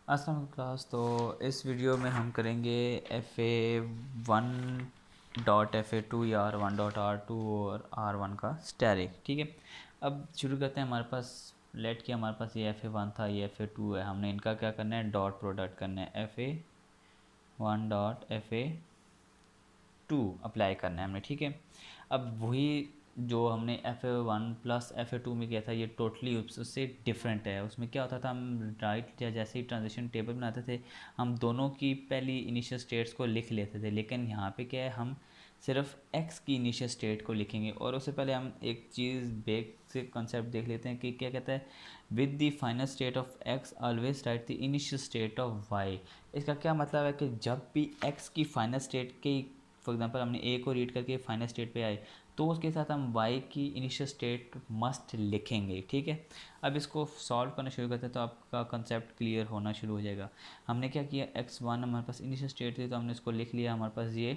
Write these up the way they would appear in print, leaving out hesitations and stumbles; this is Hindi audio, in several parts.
अस्सलाम वालेकुम क्लास। तो इस वीडियो में हम करेंगे FA1 डॉट FA2 या R1.R2 और R1 का स्टैरिक। ठीक है, अब शुरू करते हैं। हमारे पास लेट कि हमारे पास ये FA1 था, ये FA2 है। हमने इनका क्या करना है, डॉट प्रोडक्ट करना है। FA1 डॉट FA2 अप्लाई करना है हमने। ठीक है, अब वही जो हमने FA1 प्लस FA2 में किया था, ये टोटली उससे डिफरेंट है। उसमें क्या होता था, हम राइट या जैसे ही ट्रांजिशन टेबल बनाते थे, हम दोनों की पहली इनिशियल स्टेट्स को लिख लेते थे। लेकिन यहाँ पे क्या है, हम सिर्फ x की इनिशियल स्टेट को लिखेंगे। और उससे पहले हम एक चीज़ बेसिक कॉन्सेप्ट देख लेते हैं कि क्या कहता है, with the final state of x always right the initial state of y। इसका क्या मतलब है कि जब भी x की फाइनल स्टेट के, फॉर एग्जांपल हमने a को रीड करके फाइनल स्टेट पे आए, तो उसके साथ हम y की इनिशियल स्टेट मस्ट लिखेंगे। ठीक है, अब इसको सॉल्व करना शुरू करते हैं तो आपका कंसेप्ट क्लियर होना शुरू हो जाएगा। हमने क्या किया, x1 हमारे पास इनिशियल स्टेट थी तो हमने इसको लिख लिया। हमारे पास ये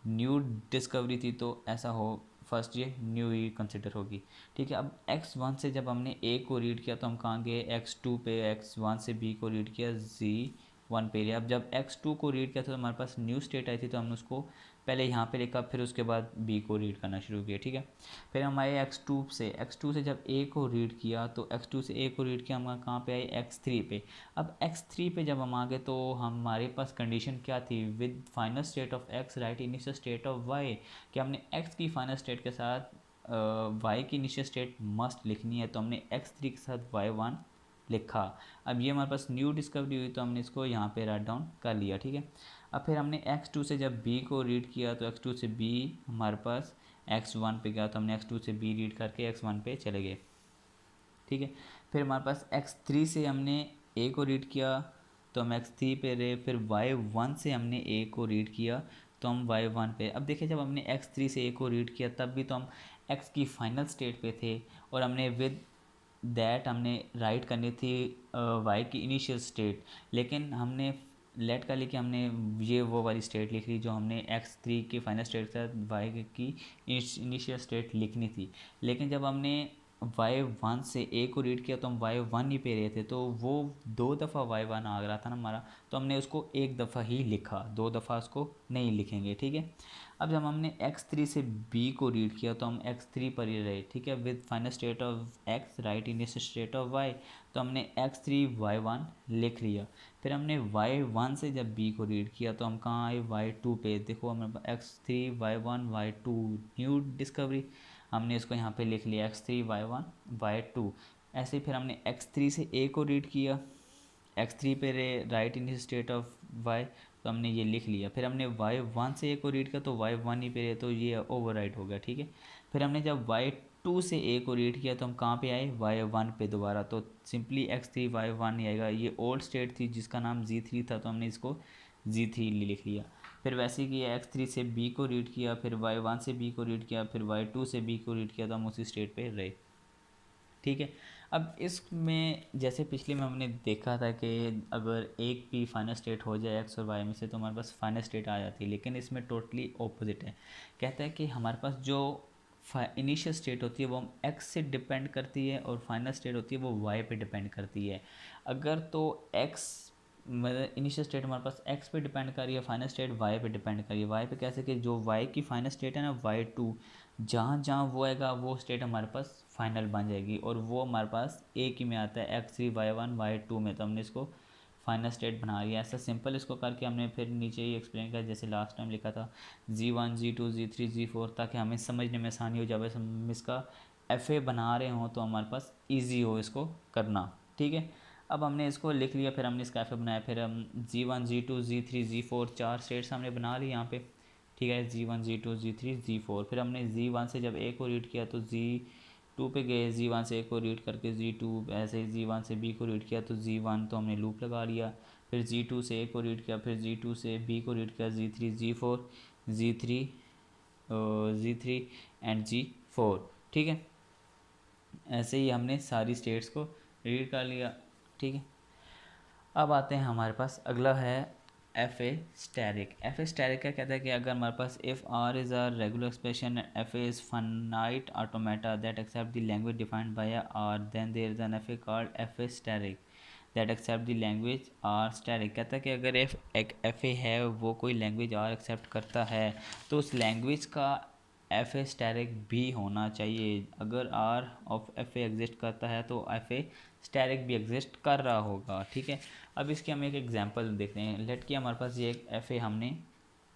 न्यू डिस्कवरी थी तो ऐसा हो, फर्स्ट ये न्यू ही कंसिडर होगी। ठीक है, अब x1 से जब हमने a को रीड किया तो हम कहाँ गए, x2 पे। x1 से b को रीड किया, z1 पे लिया। अब जब x2 को रीड किया तो हमारे पास न्यू स्टेट आई थी तो हमने उसको पहले यहाँ पे लिखा, फिर उसके बाद b को रीड करना शुरू किया। ठीक है, फिर हम आए x2 से जब a को रीड किया तो x2 से a को रीड किया, हम कहाँ पे आए, x3 पे। अब x3 पे जब हम आ गए तो हमारे पास कंडीशन क्या थी, with final state of x right initial state of y, कि हमने x की फाइनल स्टेट के साथ y की इनिशियल स्टेट मस्ट लिखनी है। तो हमने x3 के साथ y1 लिखा। अब ये हमारे पास न्यू डिस्कवरी हुई तो हमने इसको यहाँ पे राइट डाउन कर लिया। ठीक है, अब फिर हमने x2 से जब b को रीड किया तो x2 से b हमारे पास x1 पे गया तो हमने x2 से b रीड करके x1 पे चले गए। ठीक है, फिर हमारे पास x3 से हमने a को रीड किया तो हम x3 पे रहे। फिर y1 से हमने a को रीड किया तो हम y1 पे। अब देखिए, जब हमने x3 से a को रीड किया तब भी तो हम x की फाइनल स्टेट पे थे और हमने विद दैट हमने राइट करनी थी y की इनिशियल स्टेट। लेकिन हमने लेट कर ली कि हमने ये वो वाली स्टेट लिख ली जो हमने x3 की फाइनल स्टेट के साथ y की इनिशियल स्टेट लिखनी थी। लेकिन जब हमने y1 से a को रीड किया तो हम y1 ही पे रहे थे, तो वो दो दफ़ा y1 आ रहा था ना हमारा, तो हमने उसको एक दफ़ा ही लिखा, दो दफ़ा उसको नहीं लिखेंगे। ठीक है, अब जब हमने x3 से b को रीड किया तो हम x3 पर ही रहे। ठीक है, with final state of x right initial state of y, तो हमने x3 y1 लिख लिया। फिर हमने y1 से जब b को रीड किया तो हम कहाँ आए, y2 पे। देखो हमारे x3 y1 y2 new discovery, हमने इसको यहाँ पे लिख लिया x3 y1 y2। ऐसे ही फिर हमने x3 से a को रीड किया, x3 पे right in state of y, तो हमने ये लिख लिया। फिर हमने y1 से a को रीड किया तो y1 ही पे रहे, तो ये ओवर हो गया। ठीक है, फिर हमने जब y2 से a को रीड किया तो हम कहाँ पे आए, y1 पे दोबारा, तो सिंपली x3 y1 ही आएगा। ये ओल्ड स्टेट थी जिसका नाम z3 था तो हमने इसको z3 लिख लिया। फिर वैसे ही किया, x3 से b को रीड किया, फिर y1 से b को रीड किया, फिर y2 से b को रीड किया, तो हम उसी स्टेट पे रहे। ठीक है, अब इसमें जैसे पिछले में हमने देखा था कि अगर एक भी फाइनल स्टेट हो जाए एक्स और वाई में से तो हमारे पास फाइनल स्टेट आ जाती है। लेकिन इसमें टोटली ऑपोजिट है। कहता है कि हमारे पास जो इनिशियल स्टेट होती है वो हम एक्स से डिपेंड करती है और फाइनल स्टेट होती है वो वाई पे डिपेंड करती है। अगर तो एक्स मतलब इनिशियल स्टेट हमारे पास एक्स पे डिपेंड कर रही है, फाइनल स्टेट वाई पे डिपेंड कर रही है। वाई पे कैसे कि जो वाई की फाइनल स्टेट है ना y2, जहाँ जहाँ वो आएगा वो स्टेट हमारे पास फाइनल बन जाएगी और वो हमारे पास एक ही में आता है x3 y1 y2 में, तो हमने इसको फाइनल स्टेट बना लिया। ऐसा सिंपल इसको करके हमने फिर नीचे ही एक्सप्लेन किया जैसे लास्ट टाइम लिखा था z1 z2 z3 z4, ताकि हमें समझने में आसानी हो जाए। हम इसका FA बना रहे हों तो हमारे पास ईजी हो इसको करना। ठीक है, अब हमने इसको लिख लिया, फिर हमने इसका FA बनाया। फिर हम z1 z2 z3 z4 चार स्टेट्स हमने बना ली यहाँ पे। ठीक है, z1 z2 z3 z4। फिर हमने z1 से जब a को रीड किया तो z2 पे गए, z1 से a को रीड करके z2, ऐसे ही z1 से b को रीड किया तो z1, तो हमने लूप लगा लिया। फिर z2 से a को रीड किया, फिर z2 से b को रीड किया, z3 z4 z3 z3 and z4। ठीक है, ऐसे ही हमने सारी स्टेट्स को रीड कर लिया। ठीक है, अब आते हैं हमारे पास अगला है FA स्टैरिक। FA स्टैरिक क्या कहता है कि अगर हमारे पास if R is a regular expression, FA is finite automata that accept the language defined by R, then there is an FA called FA asterisk that accept the language R static. कहता है कि अगर एक एफ ए है वो कोई लैंग्वेज आर एक्सेप्ट करता है तो उस लैंग्वेज का एफ ए स्टैटिक भी होना चाहिए। अगर R of F A exist करता है तो एफ ए स्टैटिक भी एग्जिस्ट कर रहा होगा। ठीक है, अब इसकी हम एक एग्जांपल देखते हैं। लेट कि हमारे पास ये एक एफ ए हमने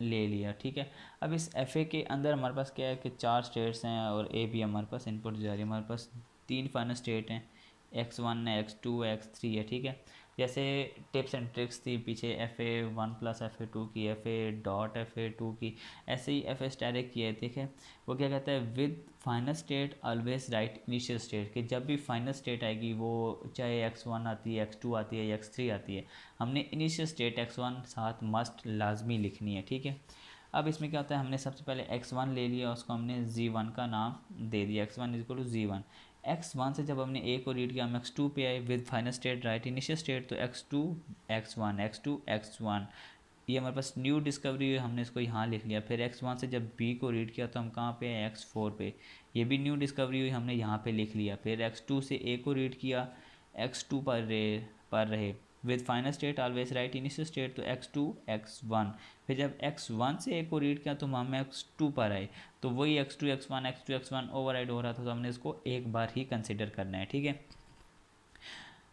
ले लिया। ठीक है, अब इस एफ ए के अंदर हमारे पास क्या है कि 4 स्टेट्स हैं और ए भी हमारे पास इनपुट जा रही है। हमारे पास 3 फाइनल स्टेट हैं, x1 है, x2 है, x3 है। ठीक है, जैसे टिप्स एंड ट्रिक्स थी पीछे FA1 प्लस FA2 की, FA.FA2 की, ऐसे ही FA स्टैटिक की है। ठीक है, वो क्या कहता है, with final state always right initial state, कि जब भी फाइनल स्टेट आएगी वो चाहे x1 आती है, x2 आती है या x3 आती है, हमने इनिशियल स्टेट x1 साथ मस्ट लाजमी लिखनी है। ठीक है, अब इसमें क्या होता है, हमने सबसे पहले x1 ले लिया, उसको हमने z1 का नाम दे दिया, x1 is equal to z1। x1 से जब हमने a को रीड किया हम x2 पे आए with final state right initial state, तो x2 x1 x2 x1, ये हमारे पास न्यू डिस्कवरी हुई, हमने इसको यहाँ लिख लिया। फिर x1 से जब b को रीड किया तो हम कहाँ पे आए, x4 पे, ये भी न्यू डिस्कवरी हुई, हमने यहाँ पे लिख लिया। फिर x2 से a को रीड किया, x2 पर रहे with final state always right initial state, तो x2 x1। फिर जब x1 से a को रीड किया तो हम x2 पर आए, तो वही x2 x1 ओवरराइड हो रहा था, तो हमने इसको एक बार ही कंसिडर करना है। ठीक है,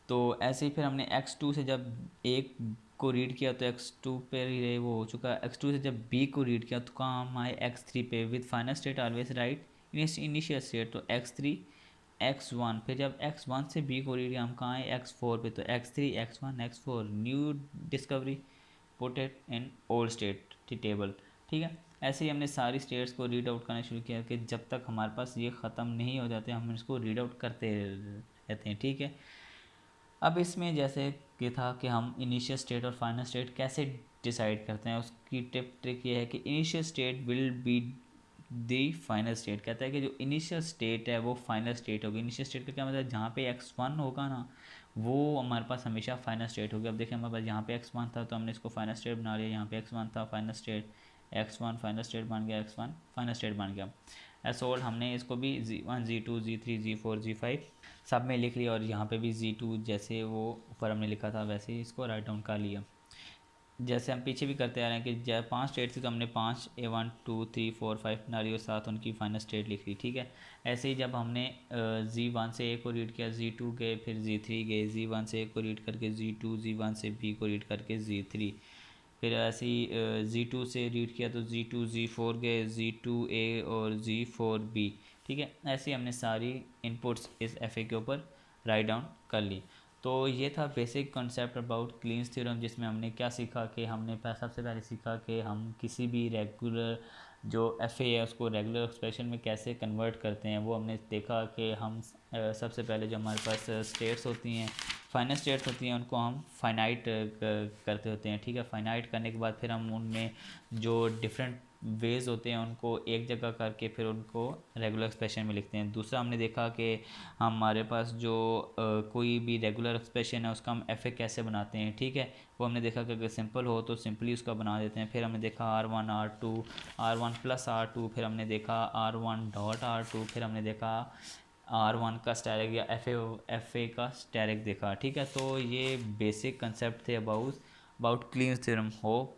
तो ऐसे ही फिर हमने x2 से जब एक को रीड किया तो x2 पे ही वो हो चुका। x2 से जब b को रीड किया तो कहाँ हम आए, x3 पे with final state always right initial state, तो x3 x1। फिर जब x1 से b को रीड किया हम कहाँ आए, x4 पे, तो x3 x1 x4, new discovery put it in old state table. ठीक है, ऐसे ही हमने सारी स्टेट्स को रीड आउट करना शुरू किया कि जब तक हमारे पास ये ख़त्म नहीं हो जाते हम इसको रीड आउट करते रहते हैं। ठीक है, अब इसमें जैसे कि था कि हम इनिशियल स्टेट और फाइनल स्टेट कैसे डिसाइड करते हैं, उसकी ट्रिक ये है कि initial state will be the final state. कहता है कि जो इनिशियल स्टेट है वो फाइनल स्टेट होगी। इनिशियल स्टेट का क्या मतलब, जहाँ पे x1 होगा ना वो हमारे पास हमेशा फाइनल स्टेट होगी। अब देखिए हमारे पास यहाँ पे x1 था तो हमने इसको फाइनल स्टेट बना लिया, यहाँ पे x1 था final state, x1 final state बन गया, x1 फाइनल स्टेट बन गया। एस ओल्ड हमने इसको भी z1 z2 z3 z4 z5 सब में लिख लिया, और यहाँ पे भी z2 जैसे वो ऊपर हमने लिखा था वैसे ही इसको राइट डाउन कर लिया। जैसे हम पीछे भी करते आ रहे हैं कि जब 5 स्टेट थी तो हमने 5 A1 2 3 4 5 बना ली और साथ उनकी फाइनल स्टेट लिख ली। ठीक है, ऐसे ही जब हमने z1 से a को रीड किया, z2 गए, फिर z3 गए, z1 से a को रीड करके z2, z1 से b को रीड करके z3, फिर ऐसे ही z2 से रीड किया तो z2 z4 गए, z2a और z4b। ठीक है, ऐसे ही हमने सारी इनपुट्स इस FA के ऊपर राइट डाउन कर ली। तो ये था basic concept about cleans theorem, जिसमें हमने क्या सीखा कि हमने सबसे पहले सीखा कि हम किसी भी रेगुलर जो FA है उसको रेगुलर एक्सप्रेशन में कैसे कन्वर्ट करते हैं। वो हमने देखा कि हम सबसे पहले जो हमारे पास स्टेट्स होती हैं, फाइनल स्टेट्स होती हैं, उनको हम फाइनाइट करते होते हैं। ठीक है, फाइनाइट करने के बाद फिर हम उनमें जो डिफरेंट वेज होते हैं उनको एक जगह करके फिर उनको रेगुलर एक्सप्रेशन में लिखते हैं। दूसरा हमने देखा कि हमारे पास जो कोई भी रेगुलर एक्सप्रेशन है उसका हम FA कैसे बनाते हैं। ठीक है, वो हमने देखा कि अगर सिंपल हो तो सिंपली उसका बना देते हैं। फिर हमने देखा R1 R2 R1 plus R2, फिर हमने देखा R1 डॉट R2, फिर हमने देखा R1 का स्टैरिक या FA का स्टैरिक देखा। ठीक है, तो ये बेसिक कंसेप्ट थे अबाउट क्लीन्स थ्योरम। हो